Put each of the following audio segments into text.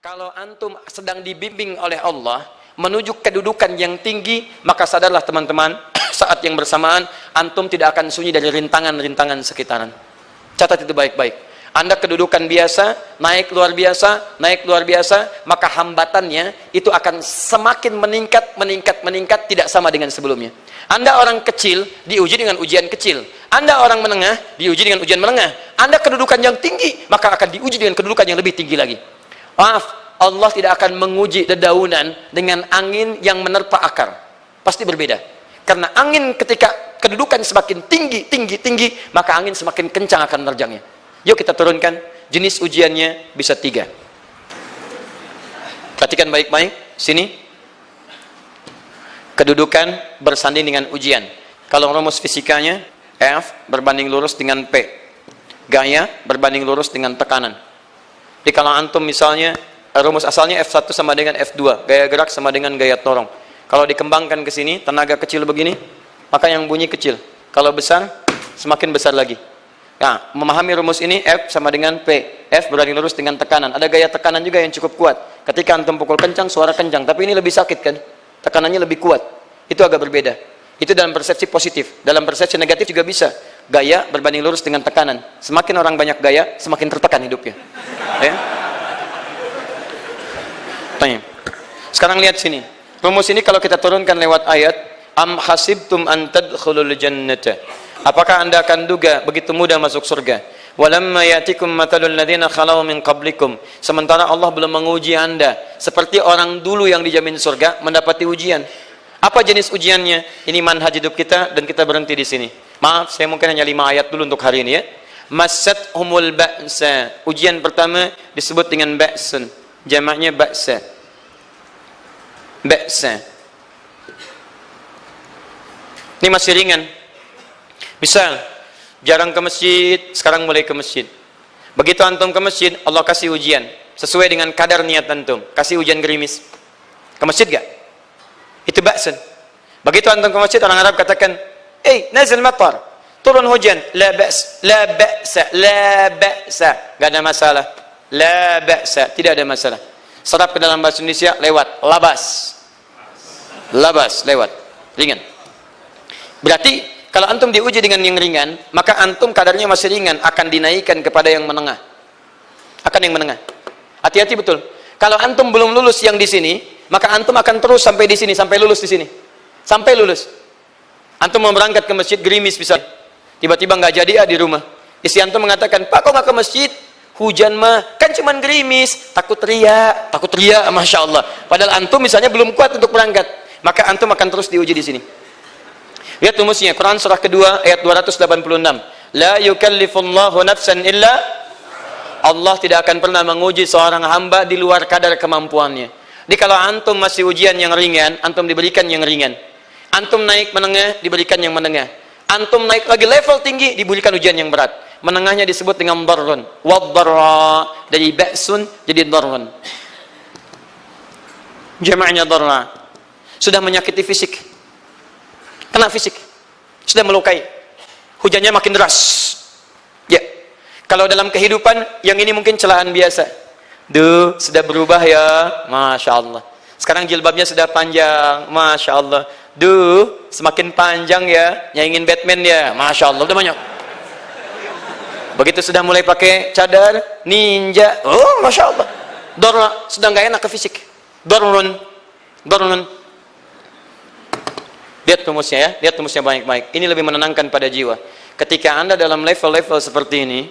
Kalau antum sedang dibimbing oleh Allah menuju kedudukan yang tinggi, maka sadarlah teman-teman, saat yang bersamaan antum tidak akan sunyi dari rintangan-rintangan sekitaran. Catat itu baik-baik. Anda kedudukan biasa, naik luar biasa, maka hambatannya itu akan semakin meningkat, tidak sama dengan sebelumnya. Anda orang kecil, diuji dengan ujian kecil. Anda orang menengah, diuji dengan ujian menengah. Anda kedudukan yang tinggi, maka akan diuji dengan kedudukan yang lebih tinggi lagi. Maaf, Allah tidak akan menguji dedaunan dengan angin yang menerpa akar. Pasti berbeda. Karena angin ketika kedudukan semakin tinggi, maka angin semakin kencang akan menerjangnya. Yuk kita turunkan. Jenis ujiannya bisa 3. Perhatikan baik-baik. Sini. Kedudukan bersanding dengan ujian. Kalau rumus fisikanya, F berbanding lurus dengan P. Gaya berbanding lurus dengan tekanan. Jadi kalau antum misalnya, rumus asalnya F1 sama dengan F2. Gaya gerak sama dengan gaya torong. Kalau dikembangkan ke sini, tenaga kecil begini, maka yang bunyi kecil. Kalau besar, semakin besar lagi. Nah, memahami rumus ini, F sama dengan P. F berbanding lurus dengan tekanan. Ada gaya tekanan juga yang cukup kuat. Ketika antum pukul kencang, suara kencang. Tapi ini lebih sakit kan? Tekanannya lebih kuat. Itu agak berbeda. Itu dalam persepsi positif. Dalam persepsi negatif juga bisa. Gaya berbanding lurus dengan tekanan. Semakin orang banyak gaya, semakin tertekan hidupnya. Ya? Tanya. Sekarang lihat sini. Rumus ini kalau kita turunkan lewat ayat, am hasibtum an tadkhulul jannata. Apakah Anda akan duga begitu mudah masuk surga? Walamma yatikum matalul ladzina khalau min qablikum. Sementara Allah belum menguji Anda seperti orang dulu yang dijamin surga mendapati ujian. Apa jenis ujiannya? Ini manhaj hidup kita dan kita berhenti di sini. Maaf, saya mungkin hanya 5 ayat dulu untuk hari ini ya. Massathumul ba'sa. Ujian pertama disebut dengan ba'sun. Jamaknya ba'sa. Ba'sa. Ini masih ringan. Misal, jarang ke masjid, sekarang mulai ke masjid. Begitu antum ke masjid, Allah kasih ujian. Sesuai dengan kadar niat antum. Kasih hujan gerimis. Ke masjid gak? Itu ba'sun. Begitu antum ke masjid, orang Arab katakan, nazil matar. Turun hujan. La ba's, la ba'sa, la ba'sa. Gak ada masalah. La ba'sa, tidak ada masalah. Serap ke dalam bahasa Indonesia, lewat. Labas. Labas, lewat. Ringan. Berarti, kalau antum diuji dengan yang ringan, maka antum kadarnya masih ringan, akan dinaikkan kepada yang menengah. Akan yang menengah. Hati-hati betul. Kalau antum belum lulus yang di sini, maka antum akan terus sampai di sini, sampai lulus di sini. Sampai lulus. Antum mau berangkat ke masjid, gerimis bisa. Tiba-tiba nggak jadi di rumah. Istri antum mengatakan, Pak kok nggak ke masjid? Hujan mah, kan cuman gerimis. Takut teriak, Masya Allah. Padahal antum misalnya belum kuat untuk berangkat. Maka antum akan terus diuji di sini. Lihat rumusnya, Quran surah kedua ayat 286. La yukallifullahu nafsan illa, Allah tidak akan pernah menguji seorang hamba di luar kadar kemampuannya. Jadi kalau antum masih ujian yang ringan, antum diberikan yang ringan. Antum naik menengah, diberikan yang menengah. Antum naik lagi level tinggi, diberikan ujian yang berat. Menengahnya disebut dengan darrun. Wad-darra, dari ba'sun jadi darrun. Jamaknya darra. Sudah menyakiti fisik. Kena fisik, sudah melukai, hujannya makin deras. Ya, kalau dalam kehidupan yang ini mungkin celaan biasa. Duh, sudah berubah ya, Masya Allah. Sekarang jilbabnya sudah panjang, Masya Allah. Duh, semakin panjang ya, nyaingin Batman ya, Masya Allah. Udah banyak. Begitu sudah mulai pakai cadar, ninja, oh Masya Allah. Dorna, sudah nggak enak ke fisik. Dornun. Lihat rumusnya ya, lihat rumusnya baik-baik. Ini lebih menenangkan pada jiwa. Ketika Anda dalam level-level seperti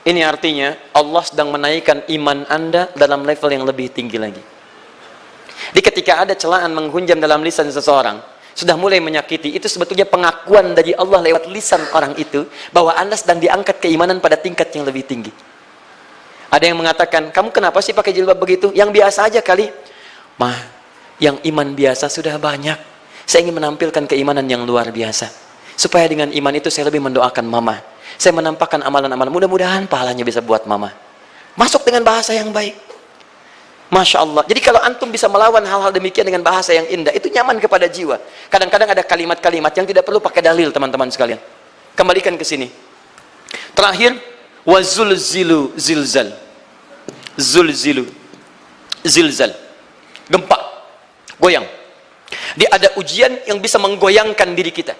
ini artinya Allah sedang menaikkan iman Anda dalam level yang lebih tinggi lagi. Jadi ketika ada celaan menghunjam dalam lisan seseorang, sudah mulai menyakiti, itu sebetulnya pengakuan dari Allah lewat lisan orang itu, bahwa Anda sedang diangkat keimanan pada tingkat yang lebih tinggi. Ada yang mengatakan, kamu kenapa sih pakai jilbab begitu? Yang biasa aja kali. Mah, yang iman biasa sudah banyak. Saya ingin menampilkan keimanan yang luar biasa. Supaya dengan iman itu saya lebih mendoakan mama. Saya menampakkan amalan-amalan. Mudah-mudahan pahalanya bisa buat mama. Masuk dengan bahasa yang baik. Masya Allah. Jadi kalau antum bisa melawan hal-hal demikian dengan bahasa yang indah, itu nyaman kepada jiwa. Kadang-kadang ada kalimat-kalimat yang tidak perlu pakai dalil, teman-teman sekalian. Kembalikan ke sini. Terakhir, wazulzilu zilzal. Zulzilu. Zilzal, gempa, goyang. Dia ada ujian yang bisa menggoyangkan diri kita,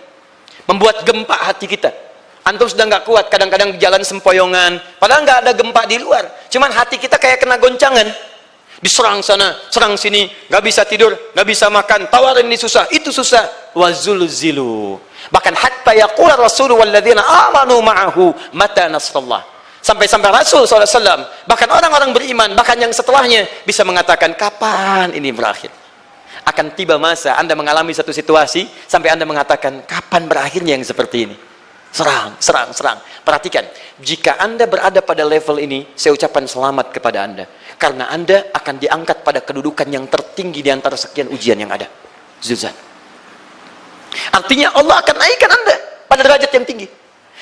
membuat gempa hati kita. Antum sudah nggak kuat, kadang-kadang jalan sempoyongan, padahal nggak ada gempa di luar, cuman hati kita kayak kena goncangan, diserang sana, serang sini, nggak bisa tidur, nggak bisa makan, tawarin ini susah, itu susah. Wazulzilu, bahkan hatta yaqula Rasulullah walladzina amanu ma'ahu mata nasrullah. Sampai-sampai Rasul SAW, bahkan orang-orang beriman, bahkan yang setelahnya bisa mengatakan, kapan ini berakhir? Akan tiba masa Anda mengalami satu situasi sampai Anda mengatakan, kapan berakhirnya yang seperti ini? Serang, serang, serang. Perhatikan, jika Anda berada pada level ini, saya ucapkan selamat kepada Anda. Karena Anda akan diangkat pada kedudukan yang tertinggi di antara sekian ujian yang ada. Zilzal. Artinya Allah akan naikkan Anda pada derajat yang tinggi.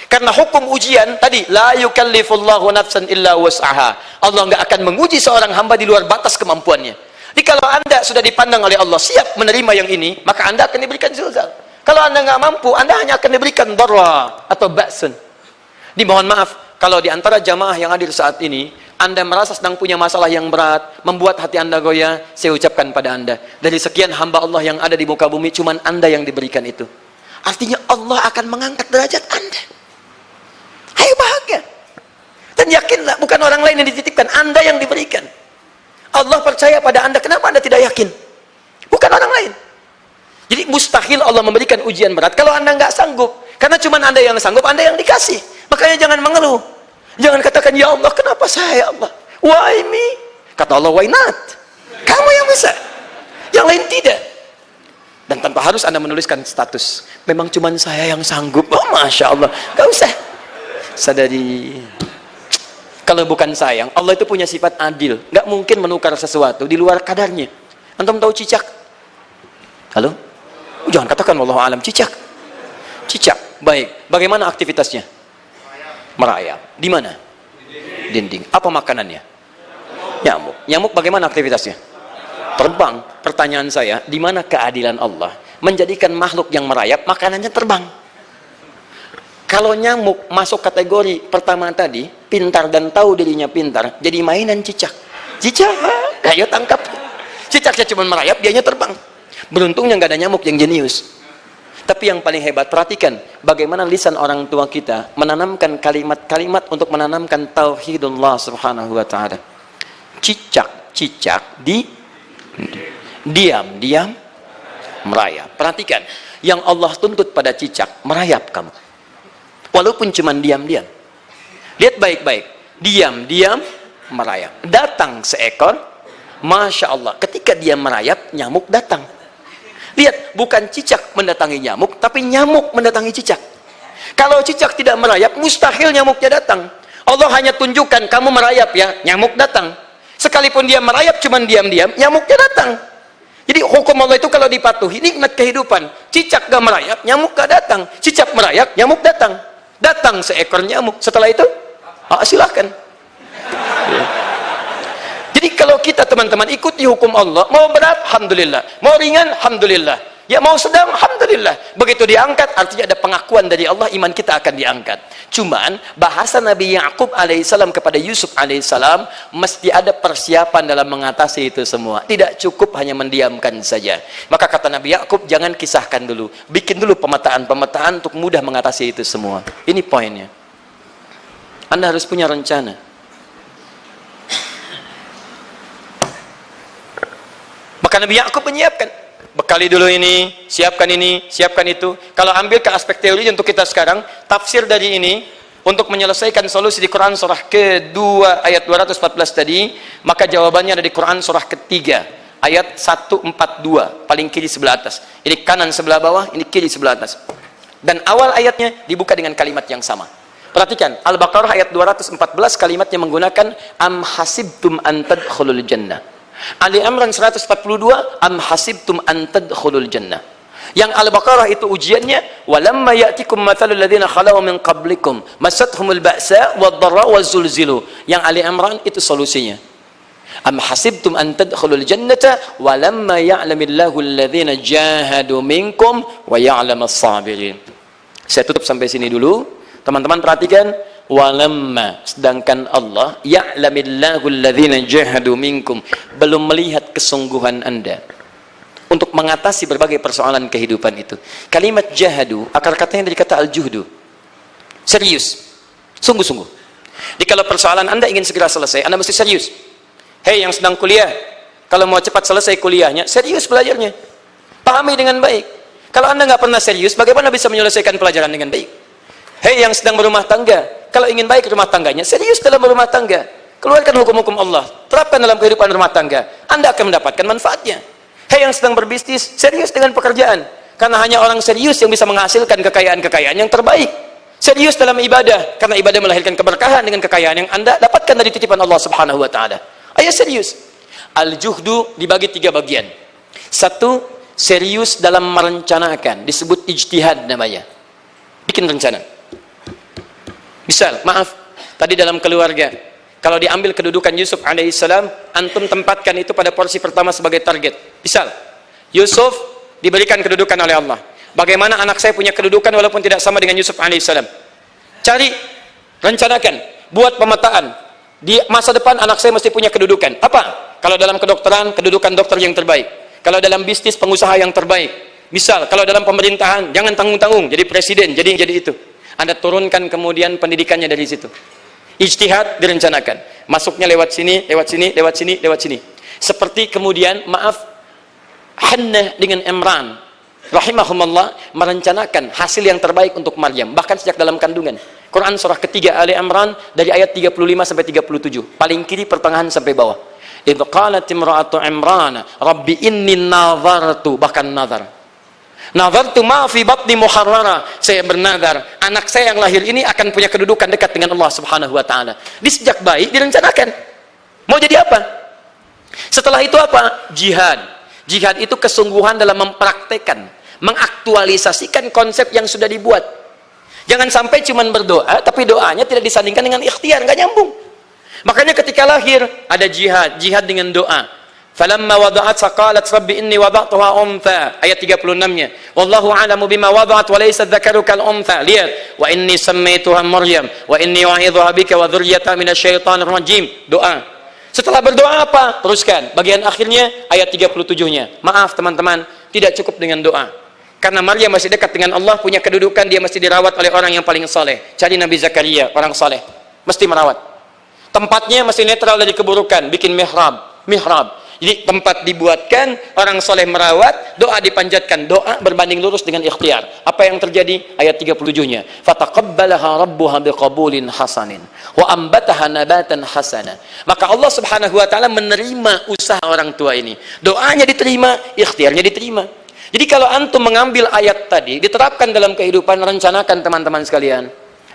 Karena hukum ujian tadi, la yukallifullahu nafsan illa wus'aha. Allah nggak akan menguji seorang hamba di luar batas kemampuannya. Jadi kalau Anda sudah dipandang oleh Allah siap menerima yang ini, maka Anda akan diberikan zilzal. Kalau Anda nggak mampu, Anda hanya akan diberikan darra atau ba'sun. Dimohon maaf, kalau di antara jamaah yang hadir saat ini, Anda merasa sedang punya masalah yang berat, membuat hati Anda goyah, saya ucapkan pada Anda, dari sekian hamba Allah yang ada di muka bumi, cuman Anda yang diberikan itu. Artinya Allah akan mengangkat derajat Anda. Ayo bahagia. Dan yakinlah, bukan orang lain yang dititipkan, Anda yang diberikan. Allah percaya pada Anda, kenapa Anda tidak yakin? Bukan orang lain. Jadi mustahil Allah memberikan ujian berat kalau Anda nggak sanggup. Karena cuma Anda yang sanggup, Anda yang dikasih. Makanya jangan mengeluh. Jangan katakan, ya Allah, kenapa saya, ya Allah? Why me? Kata Allah, why not? Kamu yang bisa. Yang lain tidak. Dan tanpa harus Anda menuliskan status. Memang cuma saya yang sanggup. Oh, Masya Allah. Gak usah. Sadari. Kalau bukan sayang, Allah itu punya sifat adil. Nggak mungkin menukar sesuatu di luar kadarnya. Antum tahu cicak? Halo? Jangan katakan wallahu alam, cicak. Cicak, baik. Bagaimana aktivitasnya? Merayap. Di mana? Dinding. Apa makanannya? Nyamuk. Nyamuk bagaimana aktivitasnya? Terbang. Pertanyaan saya, di mana keadilan Allah menjadikan makhluk yang merayap makanannya terbang? Kalau nyamuk masuk kategori pertama tadi, pintar dan tahu dirinya pintar, jadi mainan cicak. Cicak, ayo tangkap. Cicaknya cuma merayap, dianya terbang. Beruntungnya nggak ada nyamuk yang jenius. Tapi yang paling hebat, perhatikan bagaimana lisan orang tua kita menanamkan kalimat-kalimat untuk menanamkan tauhidullah subhanahu wa ta'ala. Cicak-cicak diam-diam merayap. Perhatikan, yang Allah tuntut pada cicak, merayap kamu. Walaupun cuma diam-diam. Lihat baik-baik, diam-diam merayap. Datang seekor, Masya Allah, ketika dia merayap, nyamuk datang. Lihat, bukan cicak mendatangi nyamuk, tapi nyamuk mendatangi cicak. Kalau cicak tidak merayap, mustahil nyamuknya datang. Allah hanya tunjukkan, kamu merayap ya, nyamuk datang. Sekalipun dia merayap, cuman diam-diam, nyamuknya datang. Jadi hukum Allah itu kalau dipatuhi, nikmat kehidupan. Cicak gak merayap, nyamuk gak datang. Cicak merayap, nyamuk datang. Datang seekor nyamuk. Setelah itu, silakan. Jadi kalau kita teman-teman ikuti hukum Allah, mau berat, alhamdulillah. Mau ringan, alhamdulillah. Ya mau sedang, alhamdulillah. Begitu diangkat, artinya ada pengakuan dari Allah, iman kita akan diangkat. Cuman, bahasa Nabi Ya'qub alaihissalam kepada Yusuf alaihissalam, mesti ada persiapan dalam mengatasi itu semua. Tidak cukup hanya mendiamkan saja. Maka kata Nabi Ya'qub, jangan kisahkan dulu. Bikin dulu pemetaan-pemetaan untuk mudah mengatasi itu semua. Ini poinnya. Anda harus punya rencana. Maka Nabi Ya'qub menyiapkan, bekali dulu ini, siapkan itu. Kalau ambil ke aspek teori untuk kita sekarang, tafsir dari ini untuk menyelesaikan solusi di Quran surah kedua ayat 214 tadi, maka jawabannya ada di Quran surah ketiga ayat 142, paling kiri sebelah atas. Ini kanan sebelah bawah, ini kiri sebelah atas. Dan awal ayatnya dibuka dengan kalimat yang sama. Perhatikan, Al-Baqarah ayat 214 kalimatnya menggunakan am hasibtum an tadkhulul jannah. Ali Imran 142 am hasibtum an tadkhulul jannah. Yang Al-Baqarah itu ujiannya, walamma ya'tikum mathalul ladzina khalau min qablikum masathumul ba'sa wad-dharra waz-zulzilu. Yang Ali Imran itu solusinya. Am hasibtum an tadkhulul jannata walamma ya'lamillahu alladzina jahadu minkum wa ya'lamas sabirin. Saya tutup sampai sini dulu. Teman-teman perhatikan, walamma, sedangkan Allah ya'lamillahu alladhina jahadu minkum, belum melihat kesungguhan Anda untuk mengatasi berbagai persoalan kehidupan itu. Kalimat jahadu akar katanya dari kata al-juhdu, serius, sungguh-sungguh. Jadi kalau persoalan Anda ingin segera selesai, Anda mesti serius. Hei yang sedang kuliah, kalau mau cepat selesai kuliahnya, serius belajarnya, pahami dengan baik. Kalau Anda nggak pernah serius, bagaimana bisa menyelesaikan pelajaran dengan baik? Hei yang sedang berumah tangga, kalau ingin baik rumah tangganya, serius dalam berumah tangga. Keluarkan hukum-hukum Allah, terapkan dalam kehidupan rumah tangga. Anda akan mendapatkan manfaatnya. Hei yang sedang berbisnis, serius dengan pekerjaan. Karena hanya orang serius yang bisa menghasilkan kekayaan-kekayaan yang terbaik. Serius dalam ibadah, karena ibadah melahirkan keberkahan dengan kekayaan yang Anda dapatkan dari titipan Allah Subhanahu wa taala. Ayo serius. Al-juhdu dibagi 3 bagian. 1, serius dalam merencanakan, disebut ijtihad namanya. Bikin rencana. Misal, maaf, tadi dalam keluarga, kalau diambil kedudukan Yusuf alaihissalam, antum tempatkan itu pada porsi pertama sebagai target. Misal, Yusuf diberikan kedudukan oleh Allah. Bagaimana anak saya punya kedudukan walaupun tidak sama dengan Yusuf alaihissalam? Cari, rencanakan, buat pemetaan. Di masa depan anak saya mesti punya kedudukan. Apa? Kalau dalam kedokteran, kedudukan dokter yang terbaik. Kalau dalam bisnis, pengusaha yang terbaik. Misal, kalau dalam pemerintahan, jangan tanggung-tanggung, jadi presiden, jadi itu. Anda turunkan kemudian pendidikannya dari situ. Ijtihad direncanakan. Masuknya lewat sini, lewat sini, lewat sini, lewat sini. Seperti kemudian, maaf, Hannah dengan Imran, rahimahumullah, merencanakan hasil yang terbaik untuk Maryam. Bahkan sejak dalam kandungan. Quran surah ketiga Ali Imran, dari ayat 35 sampai 37. Paling kiri, pertengahan sampai bawah. Idh qalat imra'atu Imran, Rabbi inni nazartu, bahkan nazar. Nazartu ma fi batni muharrara, saya bernazar anak saya yang lahir ini akan punya kedudukan dekat dengan Allah Subhanahu wa taala. Di sejak bayi direncanakan. Mau jadi apa? Setelah itu apa? Jihad. Jihad itu kesungguhan dalam mempraktekkan, mengaktualisasikan konsep yang sudah dibuat. Jangan sampai cuma berdoa tapi doanya tidak disandingkan dengan ikhtiar, nggak nyambung. Makanya ketika lahir ada jihad, jihad dengan doa. Falamma wada'at saqalat rabbi inni wada'tuha untha, ayat 36-nya. Wallahu a'lamu bima wada'at wa laysa dzakaru kal untha. Lihat, wa inni sammaituha Maryam wa inni u'idzuha bika wa dzurriyyataha minasyaitonir rajim. Doa. Setelah berdoa apa? Teruskan. Bagian akhirnya ayat 37-nya. Maaf teman-teman, tidak cukup dengan doa. Karena Maryam masih dekat dengan Allah, punya kedudukan, dia mesti dirawat oleh orang yang paling saleh. Cari Nabi Zakaria, orang saleh. Mesti merawat. Tempatnya masih netral dari keburukan, bikin mihrab. Jadi tempat dibuatkan, orang soleh merawat, doa dipanjatkan, doa berbanding lurus dengan ikhtiar. Apa yang terjadi? Ayat 37-nya. Fataqabbalaha rabbuha biqabulin hasanin wa ambataha nabatan hasana. Maka Allah Subhanahu wa taala menerima usaha orang tua ini. Doanya diterima, ikhtiarnya diterima. Jadi kalau antum mengambil ayat tadi, diterapkan dalam kehidupan, rencanakan teman-teman sekalian.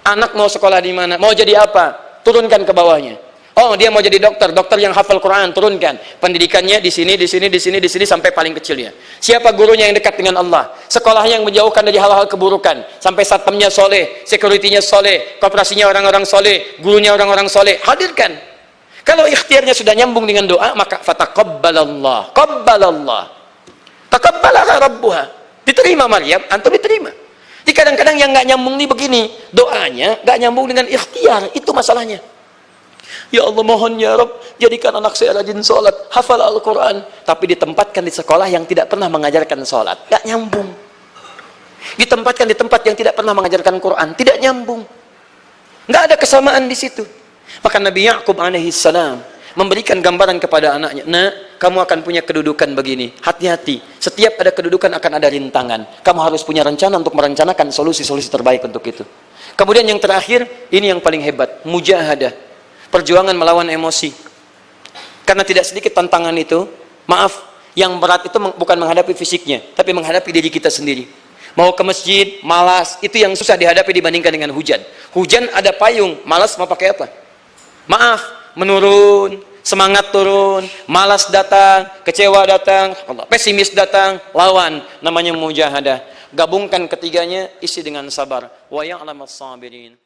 Anak mau sekolah di mana? Mau jadi apa? Turunkan ke bawahnya. Oh, dia mau jadi dokter, dokter yang hafal Quran, turunkan. Pendidikannya di sini, di sini, di sini, di sini sampai paling kecilnya. Siapa gurunya yang dekat dengan Allah? Sekolahnya yang menjauhkan dari hal-hal keburukan, sampai satpamnya soleh, securitynya soleh, koperasinya orang-orang soleh, gurunya orang-orang soleh. Hadirkan. Kalau ikhtiarnya sudah nyambung dengan doa, maka fataqabbalallah, qabbalallah. Taqabbalaha rabbuha. Diterima Maryam, antum diterima. Jadi kadang-kadang yang nggak nyambung nih begini, doanya nggak nyambung dengan ikhtiar, itu masalahnya. Ya Allah, mohon ya Rabb, jadikan anak saya rajin sholat, hafal Al-Quran, tapi ditempatkan di sekolah yang tidak pernah mengajarkan sholat, gak nyambung. Ditempatkan di tempat yang tidak pernah mengajarkan Quran, tidak nyambung. Gak ada kesamaan di situ. Maka Nabi Ya'qub alaihissalam memberikan gambaran kepada anaknya, nak, kamu akan punya kedudukan begini, hati-hati, setiap ada kedudukan akan ada rintangan, kamu harus punya rencana untuk merencanakan solusi-solusi terbaik untuk itu. Kemudian yang terakhir, ini yang paling hebat, mujahadah. Perjuangan melawan emosi. Karena tidak sedikit tantangan itu, maaf, yang berat itu bukan menghadapi fisiknya, tapi menghadapi diri kita sendiri. Mau ke masjid, malas, itu yang susah dihadapi dibandingkan dengan hujan. Hujan ada payung, malas mau pakai apa? Maaf, menurun, semangat turun, malas datang, kecewa datang, pesimis datang, lawan, namanya mujahadah. Gabungkan ketiganya, isi dengan sabar. Wa ya'lamas sabirin.